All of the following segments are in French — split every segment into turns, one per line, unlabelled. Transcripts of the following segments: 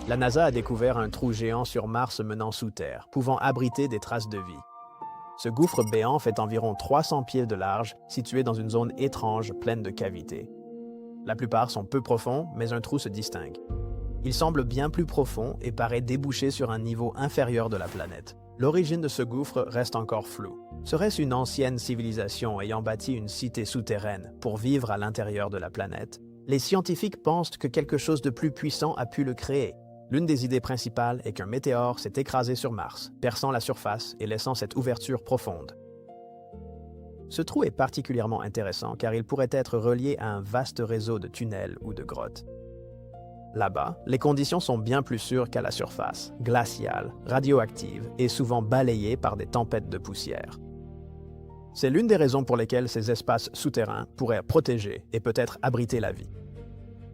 la NASA a découvert un trou géant sur Mars menant sous terre, pouvant abriter des traces de vie. Ce gouffre béant fait environ 300 pieds de large, situé dans une zone étrange pleine de cavités. La plupart sont peu profonds, mais un trou se distingue. Il semble bien plus profond et paraît déboucher sur un niveau inférieur de la planète. L'origine de ce gouffre reste encore floue. Serait-ce une ancienne civilisation ayant bâti une cité souterraine pour vivre à l'intérieur de la planète? Les scientifiques pensent que quelque chose de plus puissant a pu le créer. L'une des idées principales est qu'un météore s'est écrasé sur Mars, perçant la surface et laissant cette ouverture profonde. Ce trou est particulièrement intéressant car il pourrait être relié à un vaste réseau de tunnels ou de grottes. Là-bas, les conditions sont bien plus sûres qu'à la surface, glaciales, radioactives et souvent balayées par des tempêtes de poussière. C'est l'une des raisons pour lesquelles ces espaces souterrains pourraient protéger et peut-être abriter la vie.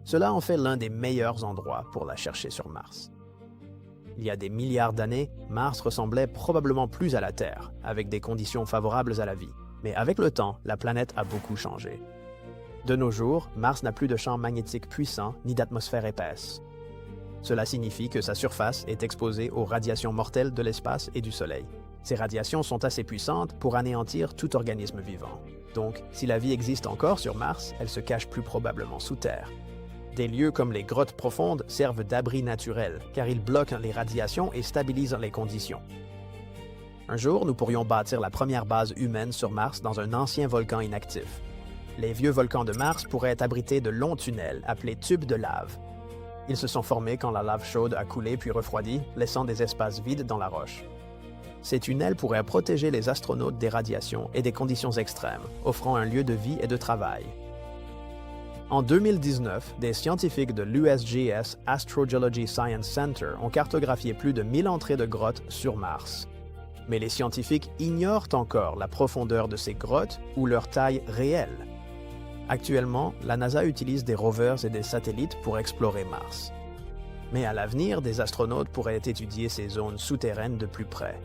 Cela en fait l'un des meilleurs endroits pour la chercher sur Mars. Il y a des milliards d'années, Mars ressemblait probablement plus à la Terre, avec des conditions favorables à la vie. Mais avec le temps, la planète a beaucoup changé. De nos jours, Mars n'a plus de champ magnétique puissant ni d'atmosphère épaisse. Cela signifie que sa surface est exposée aux radiations mortelles de l'espace et du Soleil. Ces radiations sont assez puissantes pour anéantir tout organisme vivant. Donc, si la vie existe encore sur Mars, elle se cache plus probablement sous Terre. Des lieux comme les grottes profondes servent d'abri naturel, car ils bloquent les radiations et stabilisent les conditions. Un jour, nous pourrions bâtir la première base humaine sur Mars dans un ancien volcan inactif. Les vieux volcans de Mars pourraient abriter de longs tunnels appelés tubes de lave. Ils se sont formés quand la lave chaude a coulé puis refroidi, laissant des espaces vides dans la roche. Ces tunnels pourraient protéger les astronautes des radiations et des conditions extrêmes, offrant un lieu de vie et de travail. En 2019, des scientifiques de l'USGS Astrogeology Science Center ont cartographié plus de 1000 entrées de grottes sur Mars. Mais les scientifiques ignorent encore la profondeur de ces grottes ou leur taille réelle. Actuellement, la NASA utilise des rovers et des satellites pour explorer Mars. Mais à l'avenir, des astronautes pourraient étudier ces zones souterraines de plus près.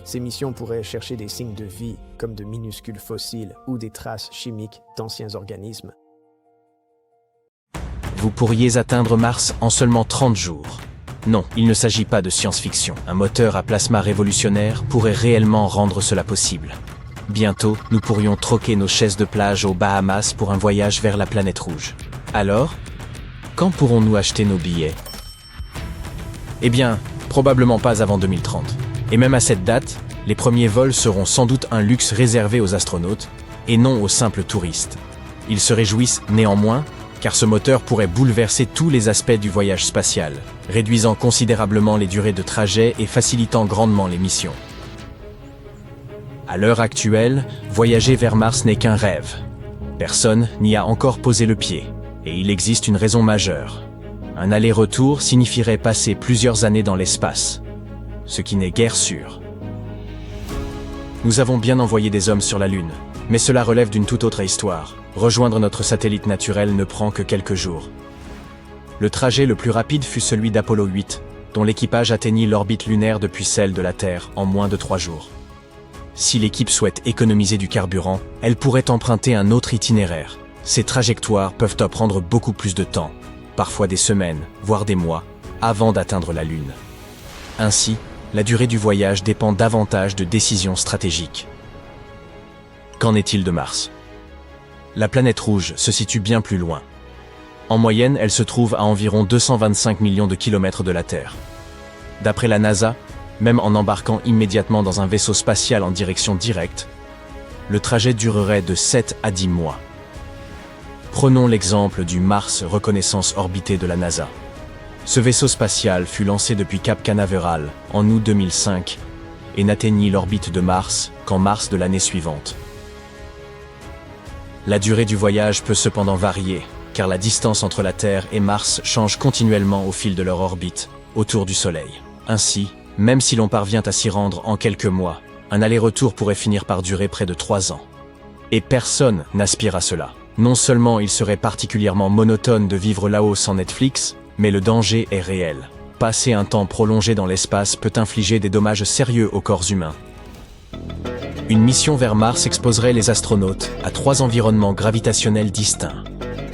Ces missions pourraient chercher des signes de vie, comme de minuscules fossiles ou des traces chimiques d'anciens organismes.
Vous pourriez atteindre Mars en seulement 30 jours. Non, il ne s'agit pas de science-fiction. Un moteur à plasma révolutionnaire pourrait réellement rendre cela possible. Bientôt, nous pourrions troquer nos chaises de plage aux Bahamas pour un voyage vers la planète rouge. Alors, quand pourrons-nous acheter nos billets? Eh bien, probablement pas avant 2030. Et même à cette date, les premiers vols seront sans doute un luxe réservé aux astronautes et non aux simples touristes. Ils se réjouissent néanmoins, car ce moteur pourrait bouleverser tous les aspects du voyage spatial, réduisant considérablement les durées de trajet et facilitant grandement les missions. À l'heure actuelle, voyager vers Mars n'est qu'un rêve. Personne n'y a encore posé le pied, et il existe une raison majeure. Un aller-retour signifierait passer plusieurs années dans l'espace, ce qui n'est guère sûr. Nous avons bien envoyé des hommes sur la Lune, mais cela relève d'une toute autre histoire. Rejoindre notre satellite naturel ne prend que quelques jours. Le trajet le plus rapide fut celui d'Apollo 8, dont l'équipage atteignit l'orbite lunaire depuis celle de la Terre en moins de 3 jours. Si l'équipe souhaite économiser du carburant, elle pourrait emprunter un autre itinéraire. Ces trajectoires peuvent prendre beaucoup plus de temps, parfois des semaines, voire des mois, avant d'atteindre la Lune. Ainsi, la durée du voyage dépend davantage de décisions stratégiques. Qu'en est-il de Mars ? La planète rouge se situe bien plus loin. En moyenne, elle se trouve à environ 225 millions de kilomètres de la Terre. D'après la NASA, même en embarquant immédiatement dans un vaisseau spatial en direction directe, le trajet durerait de 7 à 10 mois. Prenons l'exemple du Mars Reconnaissance Orbité de la NASA. Ce vaisseau spatial fut lancé depuis Cap Canaveral en août 2005 et n'atteignit l'orbite de Mars qu'en mars de l'année suivante. La durée du voyage peut cependant varier, car la distance entre la Terre et Mars change continuellement au fil de leur orbite, autour du Soleil. Ainsi, même si l'on parvient à s'y rendre en quelques mois, un aller-retour pourrait finir par durer près de 3 ans. Et personne n'aspire à cela. Non seulement il serait particulièrement monotone de vivre là-haut sans Netflix, mais le danger est réel. Passer un temps prolongé dans l'espace peut infliger des dommages sérieux au corps humain. Une mission vers Mars exposerait les astronautes à 3 environnements gravitationnels distincts.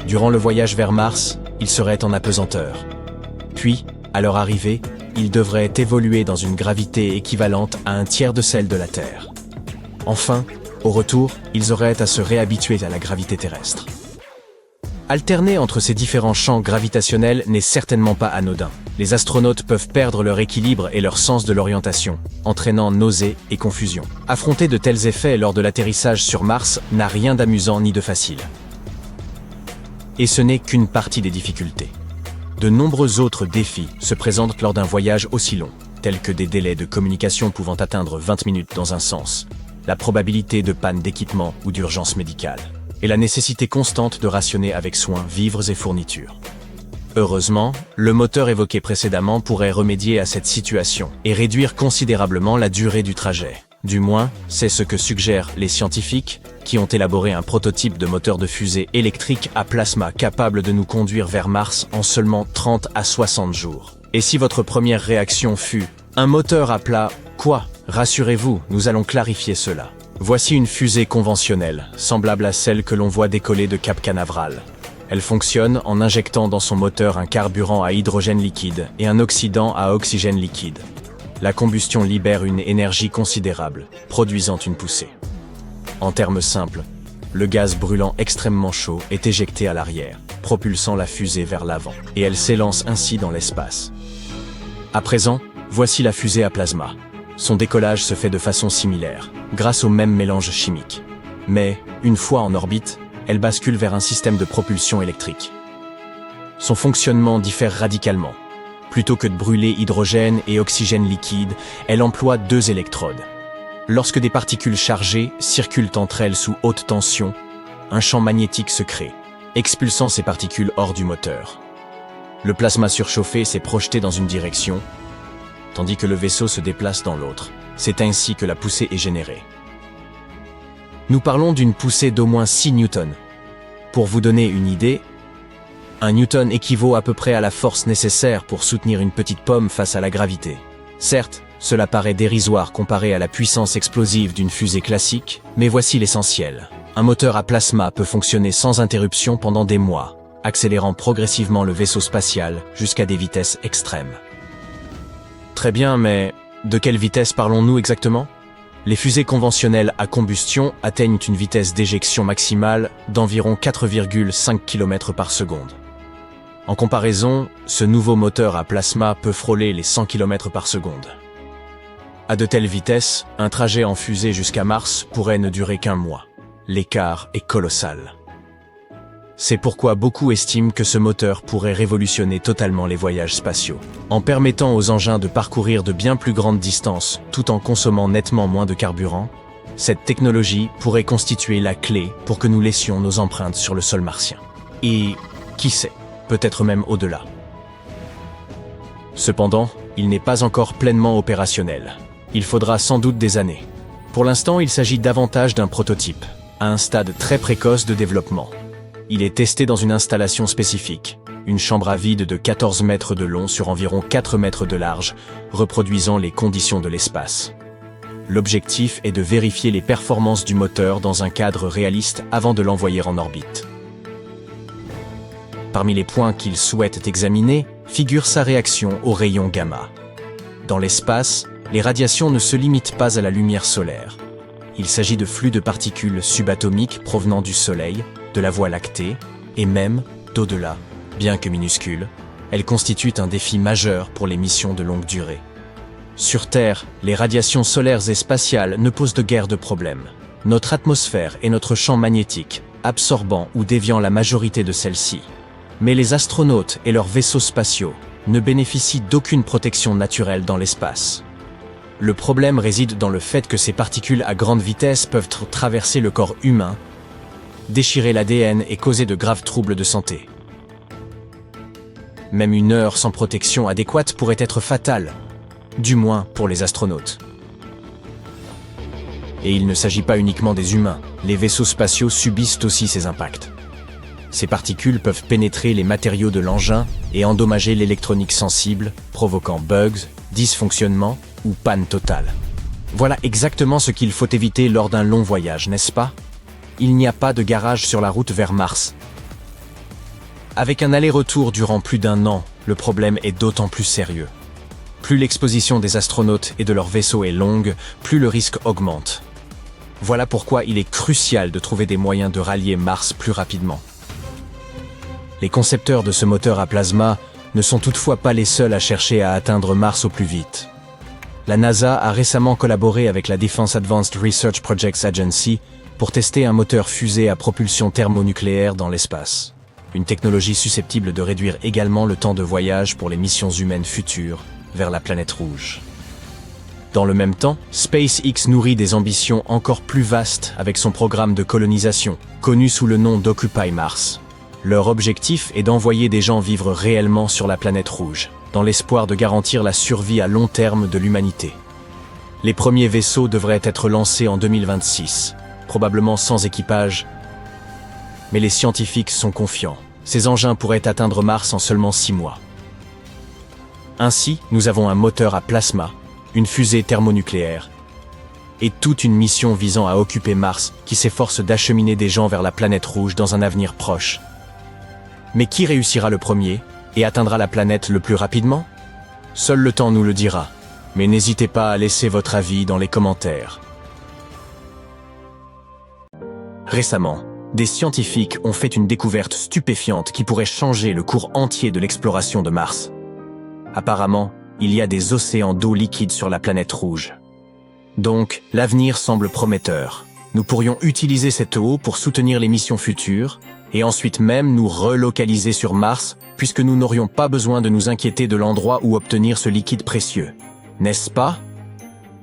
Durant le voyage vers Mars, ils seraient en apesanteur. Puis, À leur arrivée, ils devraient évoluer dans une gravité équivalente à un tiers de celle de la Terre. Enfin, au retour, ils auraient à se réhabituer à la gravité terrestre. Alterner entre ces différents champs gravitationnels n'est certainement pas anodin. Les astronautes peuvent perdre leur équilibre et leur sens de l'orientation, entraînant nausées et confusion. Affronter de tels effets lors de l'atterrissage sur Mars n'a rien d'amusant ni de facile. Et ce n'est qu'une partie des difficultés. De nombreux autres défis se présentent lors d'un voyage aussi long, tels que des délais de communication pouvant atteindre 20 minutes dans un sens, la probabilité de panne d'équipement ou d'urgence médicale, et la nécessité constante de rationner avec soin vivres et fournitures. Heureusement, le moteur évoqué précédemment pourrait remédier à cette situation et réduire considérablement la durée du trajet. Du moins, c'est ce que suggèrent les scientifiques qui ont élaboré un prototype de moteur de fusée électrique à plasma capable de nous conduire vers Mars en seulement 30 à 60 jours. Et si votre première réaction fut « un moteur à plat, quoi ?» Rassurez-vous, nous allons clarifier cela. Voici une fusée conventionnelle, semblable à celle que l'on voit décoller de Cap Canaveral. Elle fonctionne en injectant dans son moteur un carburant à hydrogène liquide et un oxydant à oxygène liquide. La combustion libère une énergie considérable, produisant une poussée. En termes simples, le gaz brûlant extrêmement chaud est éjecté à l'arrière, propulsant la fusée vers l'avant, et elle s'élance ainsi dans l'espace. À présent, voici la fusée à plasma. Son décollage se fait de façon similaire, grâce au même mélange chimique. Mais, une fois en orbite, elle bascule vers un système de propulsion électrique. Son fonctionnement diffère radicalement. Plutôt que de brûler hydrogène et oxygène liquide, elle emploie 2 électrodes. Lorsque des particules chargées circulent entre elles sous haute tension, un champ magnétique se crée, expulsant ces particules hors du moteur. Le plasma surchauffé s'est projeté dans une direction, tandis que le vaisseau se déplace dans l'autre. C'est ainsi que la poussée est générée. Nous parlons d'une poussée d'au moins 6 newtons. Pour vous donner une idée, un newton équivaut à peu près à la force nécessaire pour soutenir une petite pomme face à la gravité. Certes, cela paraît dérisoire comparé à la puissance explosive d'une fusée classique, mais voici l'essentiel. Un moteur à plasma peut fonctionner sans interruption pendant des mois, accélérant progressivement le vaisseau spatial jusqu'à des vitesses extrêmes. Très bien, mais de quelle vitesse parlons-nous exactement ? Les fusées conventionnelles à combustion atteignent une vitesse d'éjection maximale d'environ 4,5 km par seconde. En comparaison, ce nouveau moteur à plasma peut frôler les 100 km par seconde. À de telles vitesses, un trajet en fusée jusqu'à Mars pourrait ne durer qu'un mois. L'écart est colossal. C'est pourquoi beaucoup estiment que ce moteur pourrait révolutionner totalement les voyages spatiaux, en permettant aux engins de parcourir de bien plus grandes distances tout en consommant nettement moins de carburant. Cette technologie pourrait constituer la clé pour que nous laissions nos empreintes sur le sol martien. Et, qui sait, peut-être même au-delà. Cependant, il n'est pas encore pleinement opérationnel. Il faudra sans doute des années. Pour l'instant, il s'agit davantage d'un prototype, à un stade très précoce de développement. Il est testé dans une installation spécifique, une chambre à vide de 14 mètres de long sur environ 4 mètres de large, reproduisant les conditions de l'espace. L'objectif est de vérifier les performances du moteur dans un cadre réaliste avant de l'envoyer en orbite. Parmi les points qu'il souhaite examiner, figure sa réaction aux rayons gamma. Dans l'espace, les radiations ne se limitent pas à la lumière solaire. Il s'agit de flux de particules subatomiques provenant du Soleil, de la Voie lactée, et même d'au-delà. Bien que minuscules, elles constituent un défi majeur pour les missions de longue durée. Sur Terre, les radiations solaires et spatiales ne posent de guère de problème. Notre atmosphère et notre champ magnétique, absorbant ou déviant la majorité de celles-ci. Mais les astronautes et leurs vaisseaux spatiaux ne bénéficient d'aucune protection naturelle dans l'espace. Le problème réside dans le fait que ces particules à grande vitesse peuvent traverser le corps humain, déchirer l'ADN et causer de graves troubles de santé. Même une heure sans protection adéquate pourrait être fatale, du moins pour les astronautes. Et il ne s'agit pas uniquement des humains, les vaisseaux spatiaux subissent aussi ces impacts. Ces particules peuvent pénétrer les matériaux de l'engin et endommager l'électronique sensible, provoquant bugs, dysfonctionnements ou panne totale. Voilà exactement ce qu'il faut éviter lors d'un long voyage, n'est-ce pas ? Il n'y a pas de garage sur la route vers Mars. Avec un aller-retour durant plus d'1 an, le problème est d'autant plus sérieux. Plus l'exposition des astronautes et de leurs vaisseaux est longue, plus le risque augmente. Voilà pourquoi il est crucial de trouver des moyens de rallier Mars plus rapidement. Les concepteurs de ce moteur à plasma ne sont toutefois pas les seuls à chercher à atteindre Mars au plus vite. La NASA a récemment collaboré avec la Defense Advanced Research Projects Agency pour tester un moteur fusée à propulsion thermonucléaire dans l'espace. Une technologie susceptible de réduire également le temps de voyage pour les missions humaines futures vers la planète rouge. Dans le même temps, SpaceX nourrit des ambitions encore plus vastes avec son programme de colonisation, connu sous le nom d'Occupy Mars. Leur objectif est d'envoyer des gens vivre réellement sur la planète rouge, dans l'espoir de garantir la survie à long terme de l'humanité. Les premiers vaisseaux devraient être lancés en 2026, probablement sans équipage, mais les scientifiques sont confiants. Ces engins pourraient atteindre Mars en seulement 6 mois. Ainsi, nous avons un moteur à plasma, une fusée thermonucléaire, et toute une mission visant à occuper Mars qui s'efforce d'acheminer des gens vers la planète rouge dans un avenir proche. Mais qui réussira le premier et atteindra la planète le plus rapidement? Seul le temps nous le dira, mais n'hésitez pas à laisser votre avis dans les commentaires. Récemment, des scientifiques ont fait une découverte stupéfiante qui pourrait changer le cours entier de l'exploration de Mars. Apparemment, il y a des océans d'eau liquide sur la planète rouge. Donc, l'avenir semble prometteur. Nous pourrions utiliser cette eau pour soutenir les missions futures, et ensuite même nous relocaliser sur Mars, puisque nous n'aurions pas besoin de nous inquiéter de l'endroit où obtenir ce liquide précieux. N'est-ce pas?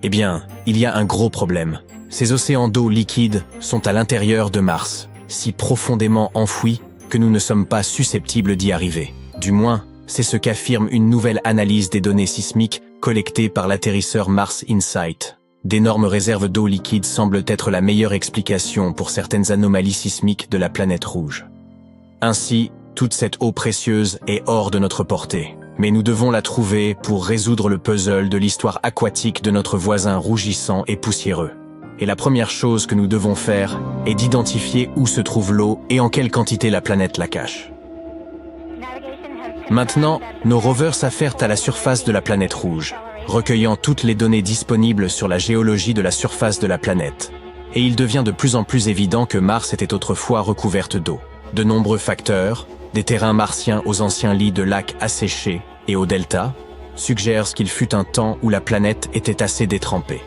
Eh bien, il y a un gros problème. Ces océans d'eau liquide sont à l'intérieur de Mars, si profondément enfouis que nous ne sommes pas susceptibles d'y arriver. Du moins, c'est ce qu'affirme une nouvelle analyse des données sismiques collectées par l'atterrisseur Mars InSight. D'énormes réserves d'eau liquide semblent être la meilleure explication pour certaines anomalies sismiques de la planète rouge. Ainsi, toute cette eau précieuse est hors de notre portée. Mais nous devons la trouver pour résoudre le puzzle de l'histoire aquatique de notre voisin rougissant et poussiéreux. Et la première chose que nous devons faire est d'identifier où se trouve l'eau et en quelle quantité la planète la cache. Maintenant, nos rovers s'affairent à la surface de la planète rouge, recueillant toutes les données disponibles sur la géologie de la surface de la planète. Et il devient de plus en plus évident que Mars était autrefois recouverte d'eau. De nombreux facteurs, des terrains martiens aux anciens lits de lacs asséchés et au delta, suggèrent qu'il fut un temps où la planète était assez détrempée.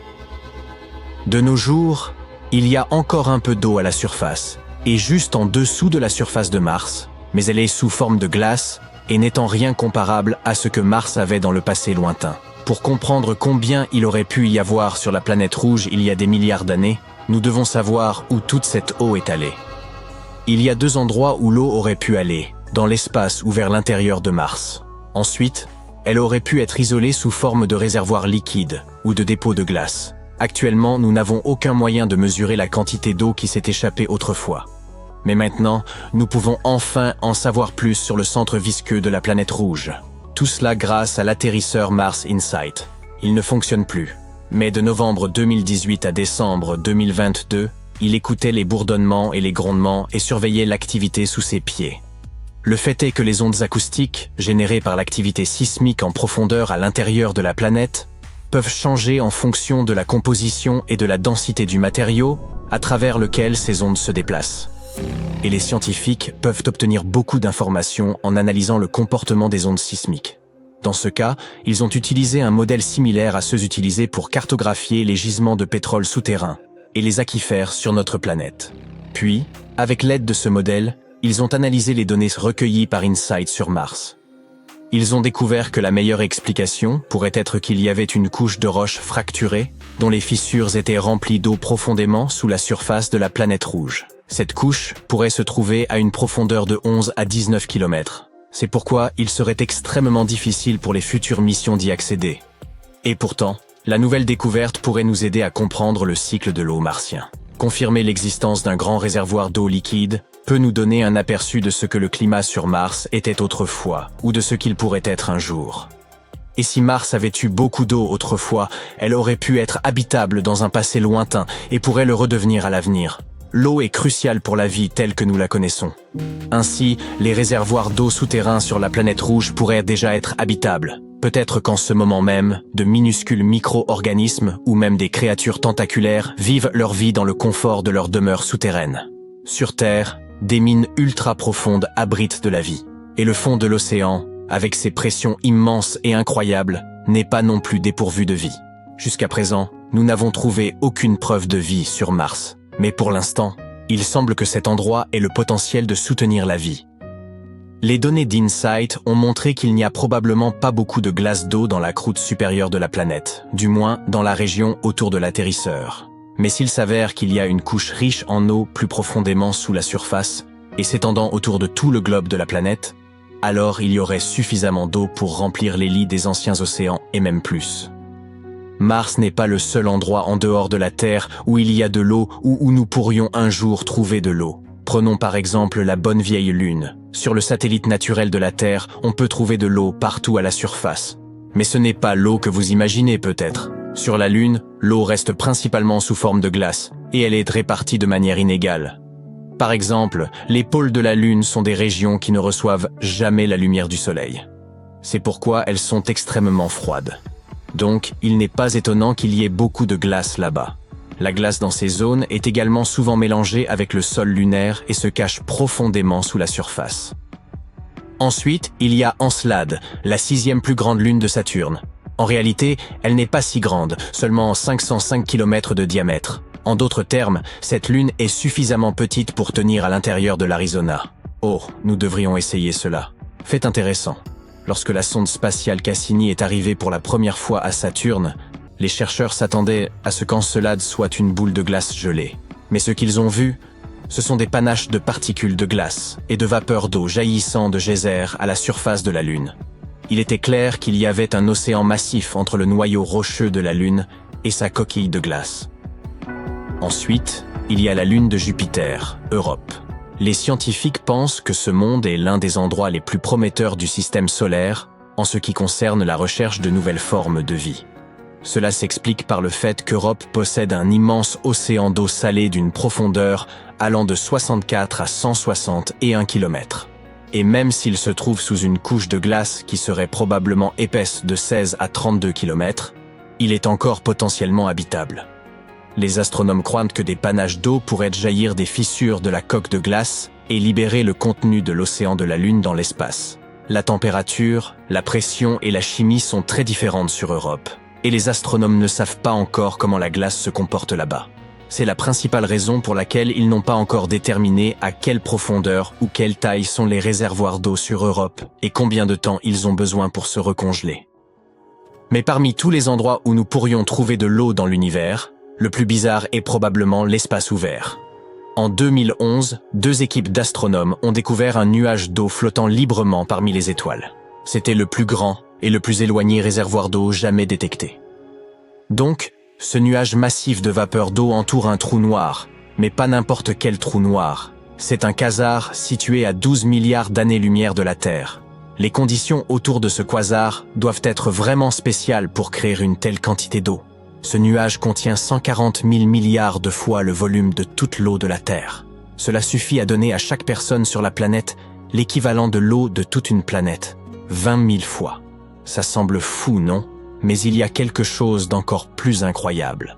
De nos jours, il y a encore un peu d'eau à la surface, et juste en dessous de la surface de Mars, mais elle est sous forme de glace et n'étant rien comparable à ce que Mars avait dans le passé lointain. Pour comprendre combien il aurait pu y avoir sur la planète rouge il y a des milliards d'années, nous devons savoir où toute cette eau est allée. Il y a 2 endroits où l'eau aurait pu aller, dans l'espace ou vers l'intérieur de Mars. Ensuite, elle aurait pu être isolée sous forme de réservoirs liquides ou de dépôts de glace. Actuellement, nous n'avons aucun moyen de mesurer la quantité d'eau qui s'est échappée autrefois. Mais maintenant, nous pouvons enfin en savoir plus sur le centre visqueux de la planète rouge. Tout cela grâce à l'atterrisseur Mars InSight. Il ne fonctionne plus. Mais de novembre 2018 à décembre 2022, il écoutait les bourdonnements et les grondements et surveillait l'activité sous ses pieds. Le fait est que les ondes acoustiques, générées par l'activité sismique en profondeur à l'intérieur de la planète, peuvent changer en fonction de la composition et de la densité du matériau à travers lequel ces ondes se déplacent. Et les scientifiques peuvent obtenir beaucoup d'informations en analysant le comportement des ondes sismiques. Dans ce cas, ils ont utilisé un modèle similaire à ceux utilisés pour cartographier les gisements de pétrole souterrains et les aquifères sur notre planète. Puis, avec l'aide de ce modèle, ils ont analysé les données recueillies par InSight sur Mars. Ils ont découvert que la meilleure explication pourrait être qu'il y avait une couche de roches fracturées dont les fissures étaient remplies d'eau profondément sous la surface de la planète rouge. Cette couche pourrait se trouver à une profondeur de 11 à 19 km. C'est pourquoi il serait extrêmement difficile pour les futures missions d'y accéder. Et pourtant, la nouvelle découverte pourrait nous aider à comprendre le cycle de l'eau martien. Confirmer l'existence d'un grand réservoir d'eau liquide peut nous donner un aperçu de ce que le climat sur Mars était autrefois, ou de ce qu'il pourrait être un jour. Et si Mars avait eu beaucoup d'eau autrefois, elle aurait pu être habitable dans un passé lointain et pourrait le redevenir à l'avenir. l'eau est cruciale pour la vie telle que nous la connaissons. Ainsi, les réservoirs d'eau souterrains sur la planète rouge pourraient déjà être habitables. Peut-être qu'en ce moment même, de minuscules micro-organismes ou même des créatures tentaculaires vivent leur vie dans le confort de leur demeure souterraine. Sur Terre, des mines ultra profondes abritent de la vie. Et le fond de l'océan, avec ses pressions immenses et incroyables, n'est pas non plus dépourvu de vie. Jusqu'à présent, nous n'avons trouvé aucune preuve de vie sur Mars. Mais pour l'instant, il semble que cet endroit ait le potentiel de soutenir la vie. Les données d'InSight ont montré qu'il n'y a probablement pas beaucoup de glace d'eau dans la croûte supérieure de la planète, du moins dans la région autour de l'atterrisseur. Mais s'il s'avère qu'il y a une couche riche en eau plus profondément sous la surface et s'étendant autour de tout le globe de la planète, alors il y aurait suffisamment d'eau pour remplir les lits des anciens océans et même plus. Mars n'est pas le seul endroit en dehors de la Terre où il y a de l'eau ou où nous pourrions un jour trouver de l'eau. Prenons par exemple la bonne vieille Lune. Sur le satellite naturel de la Terre, on peut trouver de l'eau partout à la surface. Mais ce n'est pas l'eau que vous imaginez peut-être. Sur la Lune, l'eau reste principalement sous forme de glace, et elle est répartie de manière inégale. Par exemple, les pôles de la Lune sont des régions qui ne reçoivent jamais la lumière du Soleil. C'est pourquoi elles sont extrêmement froides. Donc, il n'est pas étonnant qu'il y ait beaucoup de glace là-bas. La glace dans ces zones est également souvent mélangée avec le sol lunaire et se cache profondément sous la surface. Ensuite, il y a Encelade, la 6e plus grande lune de Saturne. En réalité, elle n'est pas si grande, seulement 505 km de diamètre. En d'autres termes, cette lune est suffisamment petite pour tenir à l'intérieur de l'Arizona. Oh, nous devrions essayer cela. Fait intéressant. Lorsque la sonde spatiale Cassini est arrivée pour la première fois à Saturne, les chercheurs s'attendaient à ce qu'Encelade soit une boule de glace gelée. Mais ce qu'ils ont vu, ce sont des panaches de particules de glace et de vapeur d'eau jaillissant de geysers à la surface de la Lune. Il était clair qu'il y avait un océan massif entre le noyau rocheux de la Lune et sa coquille de glace. Ensuite, il y a la Lune de Jupiter, Europe. Les scientifiques pensent que ce monde est l'un des endroits les plus prometteurs du système solaire en ce qui concerne la recherche de nouvelles formes de vie. Cela s'explique par le fait qu'Europe possède un immense océan d'eau salée d'une profondeur allant de 64 à 161 km. Et même s'il se trouve sous une couche de glace qui serait probablement épaisse de 16 à 32 km, il est encore potentiellement habitable. Les astronomes croient que des panaches d'eau pourraient jaillir des fissures de la coque de glace et libérer le contenu de l'océan de la Lune dans l'espace. La température, la pression et la chimie sont très différentes sur Europe, et les astronomes ne savent pas encore comment la glace se comporte là-bas. C'est la principale raison pour laquelle ils n'ont pas encore déterminé à quelle profondeur ou quelle taille sont les réservoirs d'eau sur Europe et combien de temps ils ont besoin pour se recongeler. Mais parmi tous les endroits où nous pourrions trouver de l'eau dans l'univers, le plus bizarre est probablement l'espace ouvert. En 2011, 2 équipes d'astronomes ont découvert un nuage d'eau flottant librement parmi les étoiles. C'était le plus grand et le plus éloigné réservoir d'eau jamais détecté. Donc, ce nuage massif de vapeur d'eau entoure un trou noir, mais pas n'importe quel trou noir. C'est un quasar situé à 12 milliards d'années-lumière de la Terre. Les conditions autour de ce quasar doivent être vraiment spéciales pour créer une telle quantité d'eau. Ce nuage contient 140 000 milliards de fois le volume de toute l'eau de la Terre. Cela suffit à donner à chaque personne sur la planète l'équivalent de l'eau de toute une planète, 20 000 fois. Ça semble fou, non? Mais il y a quelque chose d'encore plus incroyable.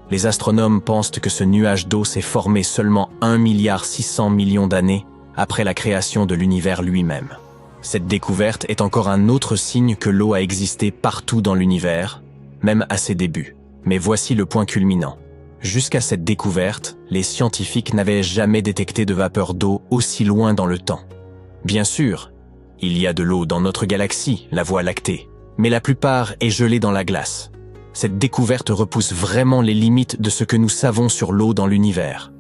Les astronomes pensent que ce nuage d'eau s'est formé seulement 1,6 milliard d'années après la création de l'univers lui-même. Cette découverte est encore un autre signe que l'eau a existé partout dans l'univers, même à ses débuts. Mais voici le point culminant. Jusqu'à cette découverte, les scientifiques n'avaient jamais détecté de vapeur d'eau aussi loin dans le temps. Bien sûr, il y a de l'eau dans notre galaxie, la Voie lactée, mais la plupart est gelée dans la glace. Cette découverte repousse vraiment les limites de ce que nous savons sur l'eau dans l'univers.